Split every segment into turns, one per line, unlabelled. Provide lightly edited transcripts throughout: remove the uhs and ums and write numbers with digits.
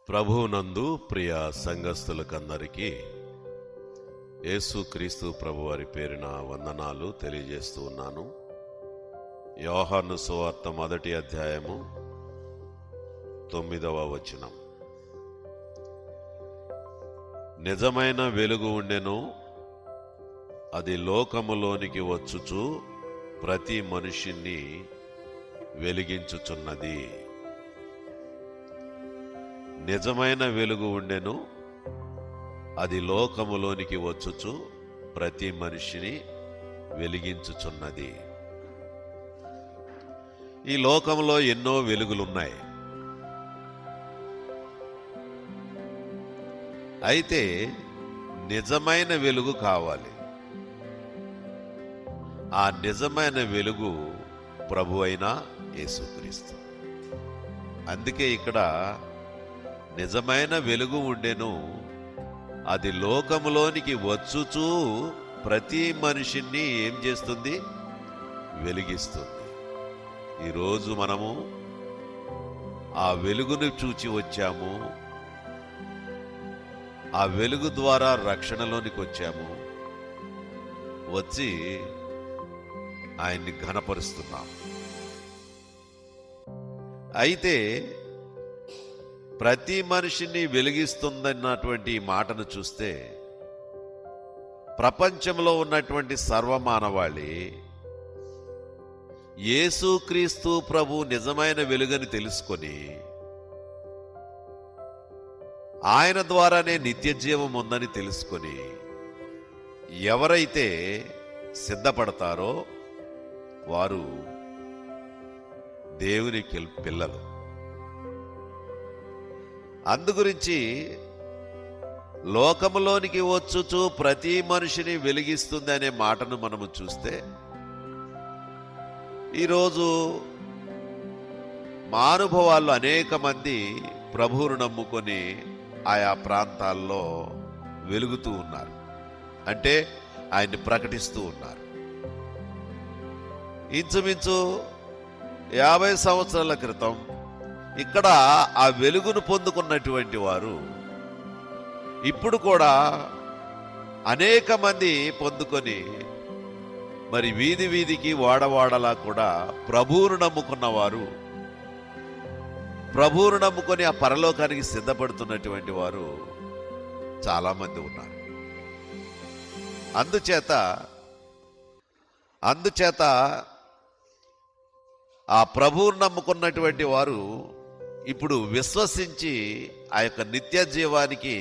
ప్రభువునందు ప్రియ సంఘస్థులకందరికీ యేసుక్రీస్తు ప్రభువారి పేరున వందనాలు తెలియజేస్తూ ఉన్నాను. యోహాను సువార్త 1వ అధ్యాయము 9వ వచనం. నిజమైన వెలుగు ఉండెను, అది లోకములోనికి వచ్చుచు ప్రతి మనిషిని వెలిగించుచున్నది. నిజమైన వెలుగు ఉండెను, అది లోకములోనికి వచ్చుచు ప్రతి మనిషిని వెలిగించుచున్నది. ఈ లోకంలో ఎన్నో వెలుగులున్నాయి. అయితే నిజమైన వెలుగు కావాలి. ఆ నిజమైన వెలుగు ప్రభు అయిన యేసుక్రీస్తు. అందుకే ఇక్కడ నిజమైన వెలుగు ఉండెను, అది లోకములోనికి వచ్చుచూ ప్రతి మనిషిని ఏం చేస్తుంది? వెలిగిస్తుంది. ఈరోజు మనము ఆ వెలుగును చూచి వచ్చాము. ఆ వెలుగు ద్వారా రక్షణలోనికి వచ్చాము. వచ్చి ఆయన్ని ఘనపరుస్తున్నాం. అయితే ప్రతి మనిషిని వెలిగిస్తుందన్నటువంటి మాటను చూస్తే, ప్రపంచంలో ఉన్నటువంటి సర్వమానవాళి యేసుక్రీస్తు ప్రభు నిజమైన వెలుగని తెలుసుకొని ఆయన ద్వారానే నిత్య జీవం ఉందని తెలుసుకొని ఎవరైతే సిద్ధపడతారో వారు దేవుని పిల్లలు. అందుగురించి లోకములోనికి వచ్చుచు ప్రతి మనిషిని వెలిగిస్తుంది అనే మాటను మనము చూస్తే, ఈరోజు మానుభవాళ్ళు అనేక మంది ప్రభువును నమ్ముకొని ఆయా ప్రాంతాల్లో వెలుగుతూ ఉన్నారు. అంటే ఆయన్ని ప్రకటిస్తూ ఉన్నారు. ఇంచుమించు 50 సంవత్సరాల క్రితం ఇక్కడ ఆ వెలుగును పొందుకున్నటువంటి వారు ఇప్పుడు కూడా అనేక మంది పొందుకొని మరి వీధి వీధికి వాడవాడలా కూడా ప్రభువును నమ్ముకున్నవారు, ప్రభువును నమ్ముకొని ఆ పరలోకానికి సిద్ధపడుతున్నటువంటి వారు చాలామంది ఉన్నారు. అందుచేత ఆ ప్రభువును నమ్ముకున్నటువంటి వారు ఇప్పుడు విశ్వసించి ఆ యొక్క నిత్య జీవానికి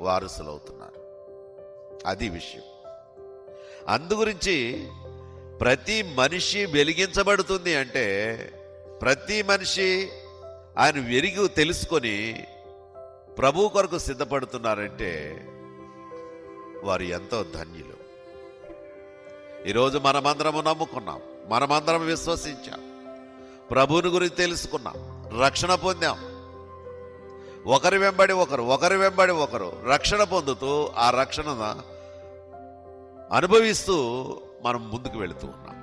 వారసులవుతున్నారు. అది విషయం. అందుగురించి ప్రతి మనిషి వెలిగించబడుతుంది అంటే, ప్రతి మనిషి ఆయన వెలుగు తెలుసుకొని ప్రభు కొరకు సిద్ధపడుతున్నారంటే వారు ఎంతో ధన్యులు. ఈరోజు మనమందరము నమ్ముకున్నాం, మనమందరం విశ్వసించాం, ప్రభువుని గురించి తెలుసుకున్నాం, రక్షణ పొందాం. ఒకరి వెంబడి ఒకరు రక్షణ పొందుతూ ఆ రక్షణ అనుభవిస్తూ మనం ముందుకు వెళుతూ ఉన్నాం.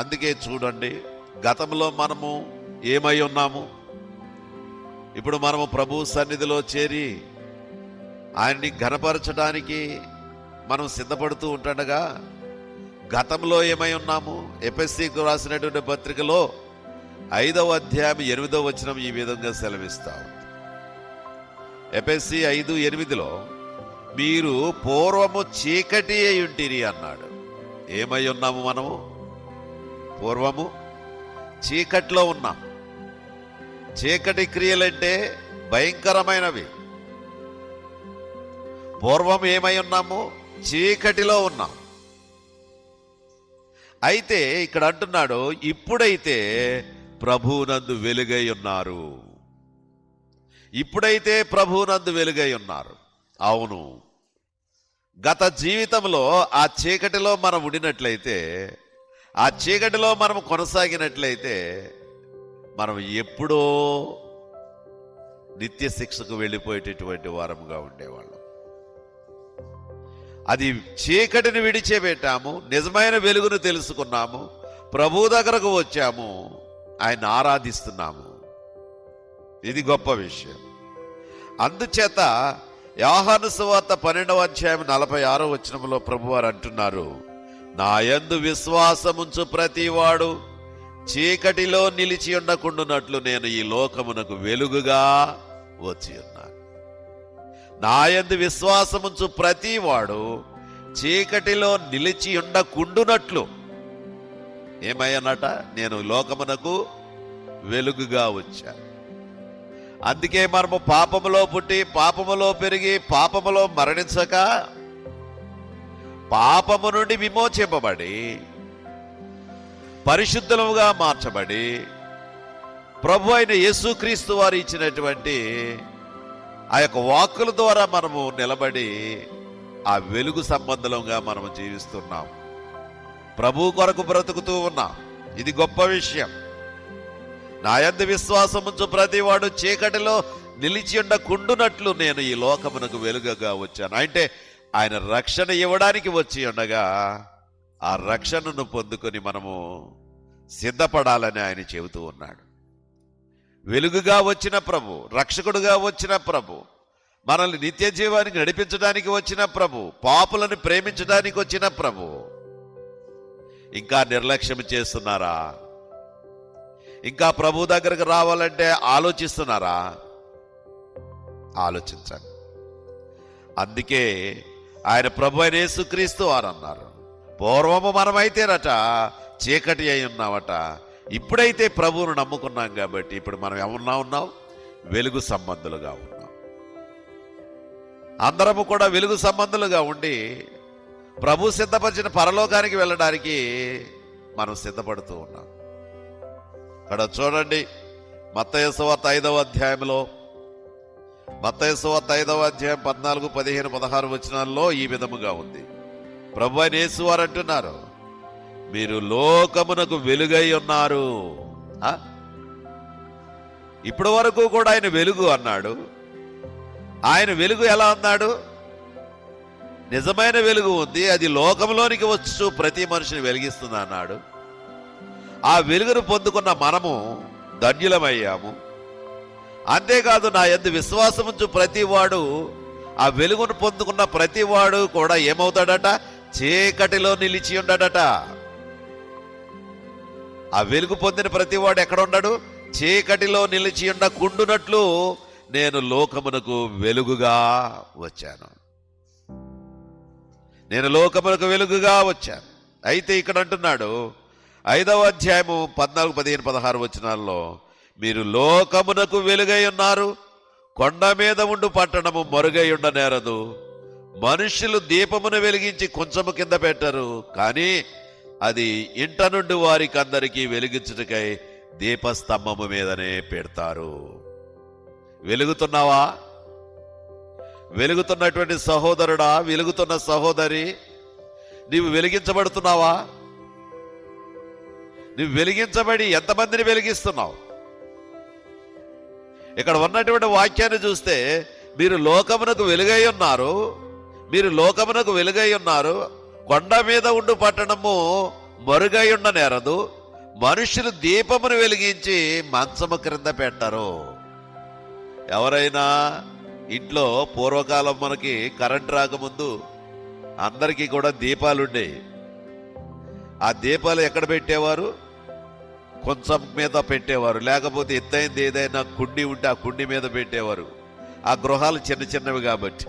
అందుకే చూడండి, గతంలో మనము ఏమై ఉన్నాము, ఇప్పుడు మనము ప్రభు సన్నిధిలో చేరి ఆయన్ని ఘనపరచడానికి మనం సిద్ధపడుతూ ఉంటుండగా గతంలో ఏమై ఉన్నాము. ఎఫెసీకు రాసినటువంటి పత్రికలో 5వ అధ్యాయం 8వ వచనం ఈ విధంగా సెలవిస్తా ఉంది. ఎఫెసీ 5:8 మీరు పూర్వము చీకటి అయి ఉంటిరి అన్నాడు. ఏమై ఉన్నాము మనము? పూర్వము చీకటిలో ఉన్నాం. చీకటి క్రియలంటే భయంకరమైనవి. పూర్వం ఏమై ఉన్నాము? చీకటిలో ఉన్నాం. అయితే ఇక్కడ అంటున్నాడు, ఇప్పుడైతే ప్రభువునందు వెలుగై ఉన్నారు. ఇప్పుడైతే ప్రభువునందు వెలుగై ఉన్నారు. అవును, గత జీవితంలో ఆ చీకటిలో మనం ఉండినట్లయితే, ఆ చీకటిలో మనం కొనసాగినట్లయితే మనం ఎప్పుడో నిత్య శిక్షకు వెళ్ళిపోయేటటువంటి వారముగా ఉండేవాళ్ళం. అది చీకటిని విడిచిపెట్టాము, నిజమైన వెలుగును తెలుసుకున్నాము, ప్రభు దగ్గరకు వచ్చాము, ఆయన ఆరాధిస్తున్నాము. ఇది గొప్ప విషయం. అందుచేత యోహాను సువార్త 12వ అధ్యాయం 46వ వచనంలో ప్రభువారు అంటున్నారు, నా యందు విశ్వాసముంచు ప్రతివాడు చీకటిలో నిలిచి ఉండకుండునట్లు నేను ఈ లోకమునకు వెలుగుగా వచ్చి ఉన్నాను. నా యందు విశ్వాసముంచు ప్రతివాడు చీకటిలో నిలిచి ఉండకుండునట్లు ఏమయ్యానట, నేను లోకమునకు వెలుగుగా వచ్చాను. అందుకే మనము పాపములో పుట్టి పాపములో పెరిగి పాపములో మరణించక పాపము నుండి విమోచింపబడి పరిశుద్ధముగా మార్చబడి ప్రభు అయిన యేసుక్రీస్తు వారు ఇచ్చినటువంటి ఆ యొక్క వాక్కుల ద్వారా మనము నిలబడి ఆ వెలుగు సంబంధంగా మనము జీవిస్తున్నాం. ప్రభు కొరకు బ్రతుకుతూ ఉన్నాం. ఇది గొప్ప విషయం. నా యందు విశ్వాసముంచు ప్రతివాడు చీకటిలో నిలిచి ఉండకుండునట్లు నేను ఈ లోకమునకు వెలుగుగా వచ్చాను. అంటే ఆయన రక్షణ ఇవ్వడానికి వచ్చి ఉండగా ఆ రక్షణను పొందుకొని మనము సిద్ధపడాలని ఆయన చెబుతూ ఉన్నాడు. వెలుగుగా వచ్చిన ప్రభు, రక్షకుడుగా వచ్చిన ప్రభు, మనల్ని నిత్య జీవానికి నడిపించడానికి వచ్చిన ప్రభు, పాపులను ప్రేమించడానికి వచ్చిన ప్రభు ఇంకా నిర్లక్ష్యం చేస్తున్నారా? ఇంకా ప్రభు దగ్గరకు రావాలంటే ఆలోచిస్తున్నారా? ఆలోచించండి. అందుకే ఆయన ప్రభు అయిన యేసుక్రీస్తు వారు అన్నారు, పూర్వము మనమైతేనట చీకటి అయి ఉన్నామట, ఇప్పుడైతే ప్రభువును నమ్ముకున్నాం కాబట్టి ఇప్పుడు మనం ఏమన్నా ఉన్నాం? వెలుగు సంబంధులుగా ఉన్నాం. అందరము కూడా వెలుగు సంబంధులుగా ఉండి ప్రభు సిద్ధపరిచిన పరలోకానికి వెళ్ళడానికి మనం సిద్ధపడుతూ ఉన్నాం. ఇక్కడ చూడండి, మత్తయి సువార్త 5వ అధ్యాయంలో, మత్తయి సువార్త 5వ అధ్యాయం 14, 15, 16 వచనాల్లో ఈ విధముగా ఉంది. ప్రభు అయిన యేసు వారు అంటున్నారు, మీరు లోకమునకు వెలుగై ఉన్నారు. ఇప్పటి వరకు కూడా ఆయన వెలుగు అన్నాడు. ఆయన వెలుగు ఎలా అన్నాడు? నిజమైన వెలుగు ఉంది, అది లోకంలోనికి వచ్చు ప్రతి మనిషిని వెలిగిస్తుంది అన్నాడు. ఆ వెలుగును పొందుకున్న మనము ధన్యులమయ్యాము. అంతేకాదు, నా యందు విశ్వాసముంచు ప్రతివాడు, ఆ వెలుగును పొందుకున్న ప్రతివాడు కూడా ఏమవుతాడట? చీకటిలో నిలిచి ఉండడట. ఆ వెలుగు పొందిన ప్రతివాడు ఎక్కడ ఉన్నాడు? చీకటిలో నిలిచి ఉండకుండునట్లు నేను లోకమునకు వెలుగుగా వచ్చాను. నేను లోకమునకు వెలుగుగా వచ్చాను. అయితే ఇక్కడ అంటున్నాడు 5వ అధ్యాయము 14, 15, 16 వచనాల్లో, మీరు లోకమునకు వెలుగై ఉన్నారు, కొండ మీద ఉండు పట్టణము మరుగై ఉండనేరదు. మనుష్యులు దీపమును వెలిగించి కొంచెము కింద పెట్టరు, కానీ అది ఇంట నుండి వారికి అందరికీ వెలిగించుటకై దీపస్తంభము మీదనే పెడతారు. వెలుగుతున్నావా? వెలుగుతున్నటువంటి సహోదరుడా, వెలుగుతున్న సహోదరి, నీవు వెలిగించబడుతున్నావా? నువ్వు వెలిగించబడి ఎంతమందిని వెలిగిస్తున్నావు? ఇక్కడ ఉన్నటువంటి వాక్యాన్ని చూస్తే, మీరు లోకమునకు వెలుగై ఉన్నారు, మీరు లోకమునకు వెలుగై ఉన్నారు, కొండ మీద ఉండు పట్టణము మరుగై ఉండనేరదు. మనుషులు దీపమును వెలిగించి మంచము క్రింద పెట్టరు. ఎవరైనా ఇంట్లో పూర్వకాలం మనకి కరెంట్ రాకముందు అందరికీ కూడా దీపాలుండేవి. ఆ దీపాలు ఎక్కడ పెట్టేవారు? కొంచెం మీద పెట్టేవారు, లేకపోతే ఎత్తైంది ఏదైనా కుండి ఉంటే ఆ కుండి మీద పెట్టేవారు. ఆ గృహాలు చిన్న చిన్నవి కాబట్టి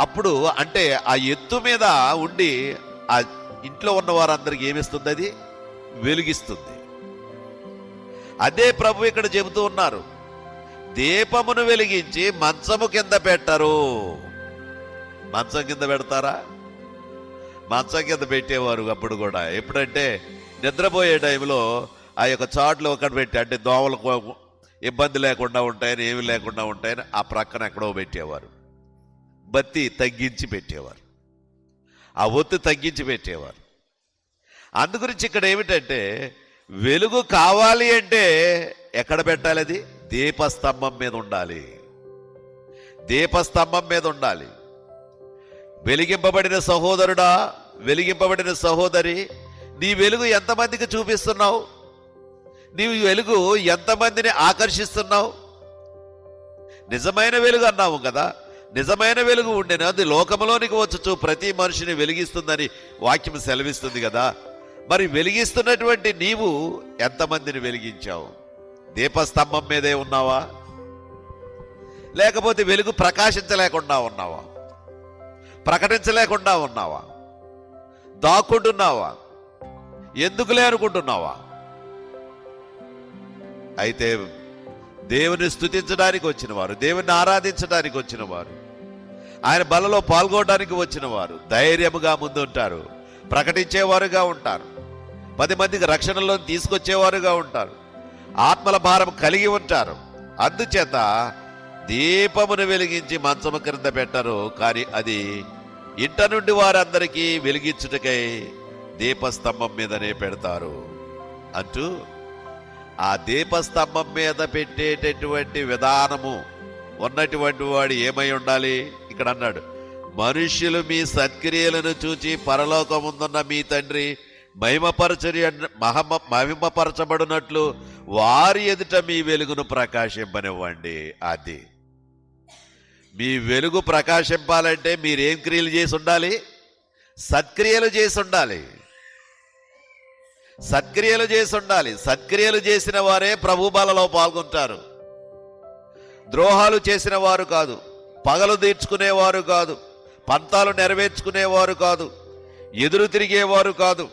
అప్పుడు అంటే ఆ ఎత్తు మీద ఉండి ఆ ఇంట్లో ఉన్న వారందరికీ ఏమిస్తుంది? అది వెలిగిస్తుంది. అదే ప్రభు ఇక్కడ చెబుతూ ఉన్నారు, దీపమును వెలిగించి మంచము కింద పెట్టరు. మంచం కింద పెడతారా? మంచం కింద పెట్టేవారు అప్పుడు కూడా. ఎప్పుడంటే నిద్రపోయే టైంలో ఆ యొక్క చాట్లు ఒకటి పెట్టి, అంటే దోమలకు ఇబ్బంది లేకుండా ఉంటాయని, ఏమి లేకుండా ఉంటాయని ఆ ప్రక్కన ఎక్కడో పెట్టేవారు. బత్తి తగ్గించి పెట్టేవారు, ఆ ఒత్తి తగ్గించి పెట్టేవారు. అందుగురించి ఇక్కడ ఏమిటంటే, వెలుగు కావాలి అంటే ఎక్కడ పెట్టాలి? అది దీపస్తంభం మీద ఉండాలి. దీపస్తంభం మీద ఉండాలి. వెలిగింపబడిన సహోదరుడా, వెలిగింపబడిన సహోదరి, నీ వెలుగు ఎంతమందికి చూపిస్తున్నావు? నీ వెలుగు ఎంతమందిని ఆకర్షిస్తున్నావు? నిజమైన వెలుగు అన్నాము కదా. నిజమైన వెలుగు ఉండేను, అది లోకములోనికి వచ్చుచు ప్రతి మనిషిని వెలిగిస్తుందని వాక్యం సెలవిస్తుంది కదా. మరి వెలిగిస్తున్నటువంటి నీవు ఎంతమందిని వెలిగించావు? దీపస్తంభం మీదే ఉన్నావా, లేకపోతే వెలుగు ప్రకాశించలేకుండా ఉన్నావా, ప్రకటించలేకుండా ఉన్నావా, దాక్కుంటున్నావా, ఎందుకులే అనుకుంటున్నావా? అయితే దేవుని స్తుతించడానికి వచ్చిన వారు, దేవుని ఆరాధించడానికి వచ్చిన వారు, ఆయన బలలో పాల్గొనడానికి వచ్చిన వారు ధైర్యముగా ముందుంటారు, ప్రకటించేవారుగా ఉంటారు, 10 మందికి రక్షణలో తీసుకొచ్చేవారుగా ఉంటారు, ఆత్మల భారం కలిగి ఉంటారు. అందుచేత దీపమును వెలిగించి మంచము క్రింద పెట్టరు, కానీ అది ఇంట నుండి వారందరికీ వెలిగించుటకై దీపస్తంభం మీదనే పెడతారు అంటూ, ఆ దీపస్తంభం మీద పెట్టేటటువంటి విధానము ఉన్నటువంటి వాడు ఏమై ఉండాలి? ఇక్కడ అన్నాడు, మనుష్యులు మీ సత్క్రియలను చూచి పరలోకముందున్న మీ తండ్రి మహిమపరచబడినట్లు వారి ఎదుట మీ వెలుగును ప్రకాశింపనివ్వండి. అది మీ వెలుగు ప్రకాశింపాలంటే మీరేం క్రియలు చేసి ఉండాలి? సత్క్రియలు చేసి ఉండాలి. సత్క్రియలు చేసి ఉండాలి. సత్క్రియలు చేసిన వారే ప్రభు బలలో పాల్గొంటారు. ద్రోహాలు చేసిన వారు కాదు, పగలు తీర్చుకునేవారు కాదు, పంతాలు నెరవేర్చుకునేవారు కాదు, ఎదురు తిరిగేవారు కాదు,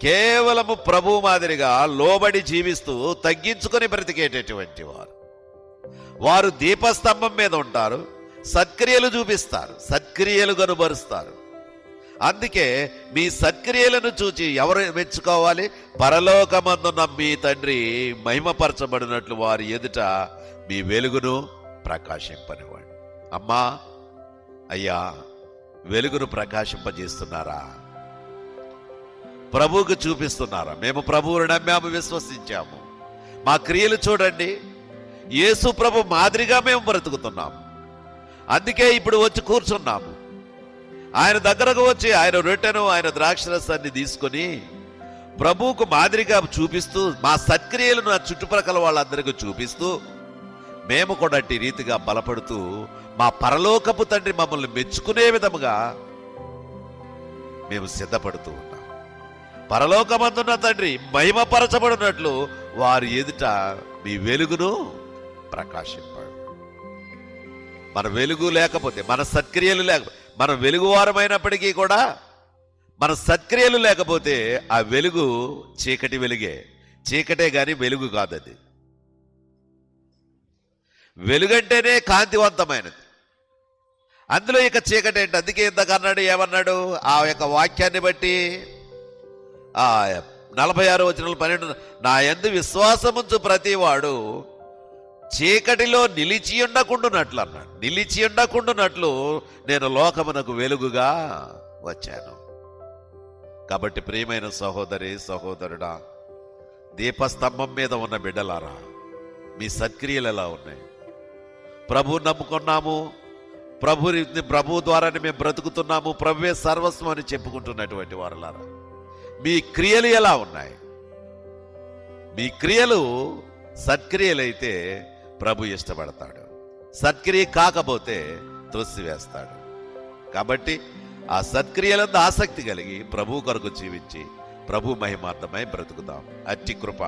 కేవలము ప్రభు మాదిరిగా లోబడి జీవిస్తూ తగ్గించుకొని బ్రతికేటటువంటి వారు. వారు దీపస్తంభం మీద ఉంటారు, సత్క్రియలు చూపిస్తారు, సత్క్రియలు కనుబరుస్తారు. అందుకే మీ సత్క్రియలను చూచి ఎవరు మెచ్చుకోవాలి? పరలోకమందున్న మీ తండ్రి మహిమపరచబడినట్లు వారి ఎదుట మీ వెలుగును ప్రకాశింపనివ్వండి. అమ్మా, అయ్యా, వెలుగును ప్రకాశింపజేస్తున్నారా? ప్రభువుకు చూపిస్తున్నారా? మేము ప్రభువును నమ్మాము, విశ్వసించాము, మా క్రియలు చూడండి, యేసు ప్రభు మాదిరిగా మేము బ్రతుకుతున్నాము. అందుకే ఇప్పుడు వచ్చి కూర్చున్నాము. ఆయన దగ్గరకు వచ్చి ఆయన రొట్టెను, ఆయన ద్రాక్షరసాన్ని తీసుకొని ప్రభువుకు మాదిరిగా చూపిస్తూ, మా సత్క్రియలను ఆ చుట్టుప్రక్కల వాళ్ళందరికీ చూపిస్తూ, మేము కూడా అట్టి రీతిగా బలపడుతూ మా పరలోకపు తండ్రి మమ్మల్ని మెచ్చుకునే విధముగా మేము సిద్ధపడుతూ ఉన్నాం. పరలోకమందున్న తండ్రి మహిమపరచబడినట్లు వారి ఎదుట మీ వెలుగును ప్రకాశింపాడు. మన వెలుగు లేకపోతే, మన సత్క్రియలు లేకపోతే, మన వెలుగువారమైనప్పటికీ కూడా మన సత్క్రియలు లేకపోతే ఆ వెలుగు చీకటి వెలుగే, చీకటే గాని వెలుగు కాదది. వెలుగంటేనే కాంతివంతమైనది. అందులో ఇక చీకటి ఏంటి? అందుకే ఇంతకు అన్నాడు, ఏమన్నాడు? ఆ యొక్క వాక్యాన్ని బట్టి 46 వచనాలు 12, నా యందు విశ్వాసముంచు ప్రతివాడు చీకటిలో నిలిచి ఉండకుండునట్లు అన్నాడు. నిలిచి ఉండకుండునట్లు నేను లోకమునకు వెలుగుగా వచ్చాను. కాబట్టి ప్రియమైన సహోదరి, సహోదరుడా, దీపస్తంభం మీద ఉన్న బిడ్డలారా, మీ సత్క్రియలు ఎలా ఉన్నాయి? ప్రభు నమ్ముకున్నాము, ప్రభు ద్వారానే మేము బ్రతుకుతున్నాము, ప్రభువే సర్వస్వం అని చెప్పుకుంటున్నటువంటి వారులారా, మీ క్రియలు ఎలా ఉన్నాయి? మీ క్రియలు సత్క్రియలైతే ప్రభు ఇష్టపడతాడు, సత్క్రియ కాకపోతే త్రోసివేస్తాడు. కాబట్టి ఆ సత్క్రియలందు ఆసక్తి కలిగి ప్రభు కొరకు జీవించి ప్రభు మహిమార్థమై బ్రతుకుదాం. అట్టి కృప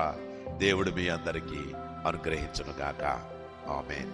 దేవుడు మీ అందరికీ అనుగ్రహించును గాక. ఆమేన్.